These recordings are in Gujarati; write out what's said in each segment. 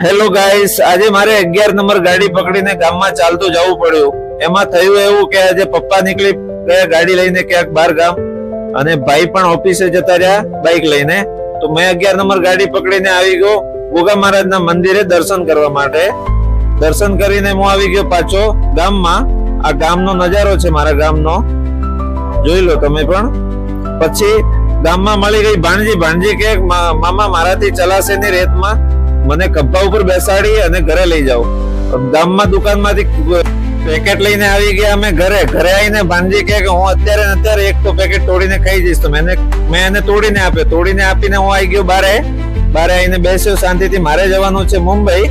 હેલો ગાઈસ, આજે મારે 11 નંબર ગાડી પકડીને ગામમાં ચાલતું જવું પડ્યું. એમાં થયું એવું કે આજે પપ્પા નીકળી ગયા ગાડી લઈને ક્યાંક બહાર ગામ, અને ભાઈ પણ ઓફિસે જતા રહ્યા બાઇક લઈને. તો મેં 11 નંબર ગાડી પકડીને આવી ગયો ગોગા મહારાજના મંદિરે દર્શન કરવા માટે. દર્શન કરીને હું આવી ગયો પાછો ગામમાં. આ ગામનો નજારો છે, મારા ગામનો, જોઈ લો તમે પણ. પછી ગામમાં મળી ગઈ ભાણજી કે મામા મારાથી ચલાશે ની રેતમાં, મને ખભા ઉપર બેસાડી અને ઘરે લઈ જાઓ. ગામમાં દુકાનમાંથી પેકેટ લઈને આવી ગયા અમે ઘરે આવીને ભાણજી કે હું અત્યારે એક તો પેકેટ તોડીને ખાઈ જઈશ. તો મેં એને તોડીને આપીને હું આવી ગયો બારે આવીને બેસ્યો શાંતિથી. મારે જવાનું છે મુંબઈ.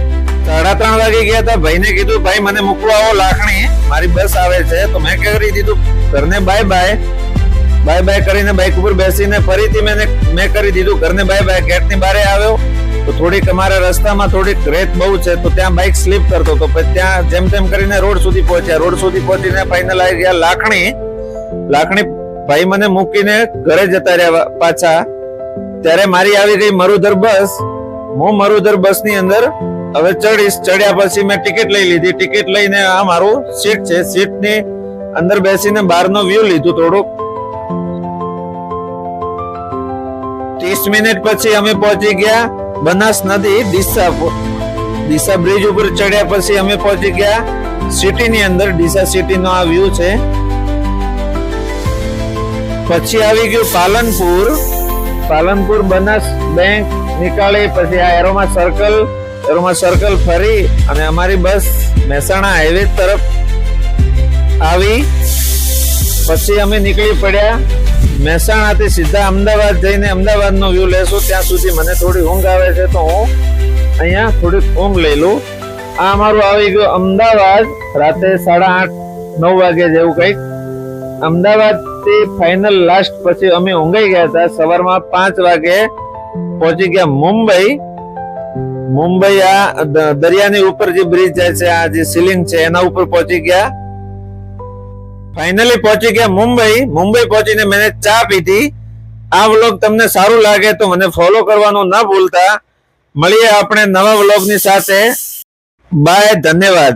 3:30 વાગે ગયા હતા. ભાઈને કીધું ભાઈ મને મૂકવા આવો લાખણી, મારી બસ આવે છે. તો મેં કરી દીધું ઘરને બાય બાય કરીને બાઇક ઉપર બેસીને ફરીથી મેં કરી દીધું ઘરને બાય બાય. ગેટની બારે આવ્યો તો થોડીક અમારા રસ્તામાં થોડીક રેત બહુ છે, તો ત્યાં બાઇક સ્લીપ કરતો તો પછી ત્યાં જેમ તેમ કરીને રોડ સુધી પહોંચીને ફાઇનલ આવી ગયા લાખણી. ભાઈ મને મૂકીને ઘરે જતા રહ્યા પાછા. ત્યારે મારી આવી ગઈ મરુધર બસ. હું મરુધર બસ ની અંદર હવે ચડ્યા પછી મેં ટિકિટ લઈ લીધી. ટિકિટ લઈને આ મારું સીટ છે, સીટ ની અંદર બેસીને બહારનો વ્યૂ લીધું થોડુંક. 30 મિનિટ પછી અમે પહોંચી ગયા બનાસ નદી ડીસા બ્રિજ ઉપર ચડ્યા પછી અમે પહોંચી ગયા સિટી ની અંદર. ડીસા સિટી નો આ વ્યૂ છે. પછી આવી ગયું પાલનપુર બનાસ બેંક નીકાળી પછી આ એરોમા સર્કલ ફરી અને અમારી બસ મહેસાણા હાઈવે તરફ આવી. પછી અમે નીકળી પડ્યા મહેસાણાથી સીધા અમદાવાદ જઈને અમદાવાદનો વ્યૂ લેશું. ત્યાં સુધી મને થોડી ઊંઘ આવે છે, તો હું અહીંયા થોડીક ઊંઘ લઈ લઉં. આ અમારું આવી ગયું અમદાવાદ. રાતે 8:30-9 વાગે જેવું કંઈક અમદાવાદ થી ફાઇનલ લાસ્ટ. પછી અમે ઊંઘાઈ ગયા હતા. સવારમાં 5 વાગે પહોંચી ગયા મુંબઈ. આ દરિયાની ઉપર જે બ્રિજ જાય છે, આ જે સીલિંગ છે એના ઉપર પહોંચી ગયા. ફાઇનલી પહોંચી ગયા મુંબઈ પહોંચીને મેં ચા પીધી. આ વ્લોગ તમને સારું લાગે તો મને ફોલો કરવાનું ના ભૂલતા. મળીએ આપણે નવા વ્લોગની સાથે. બાય, ધન્યવાદ.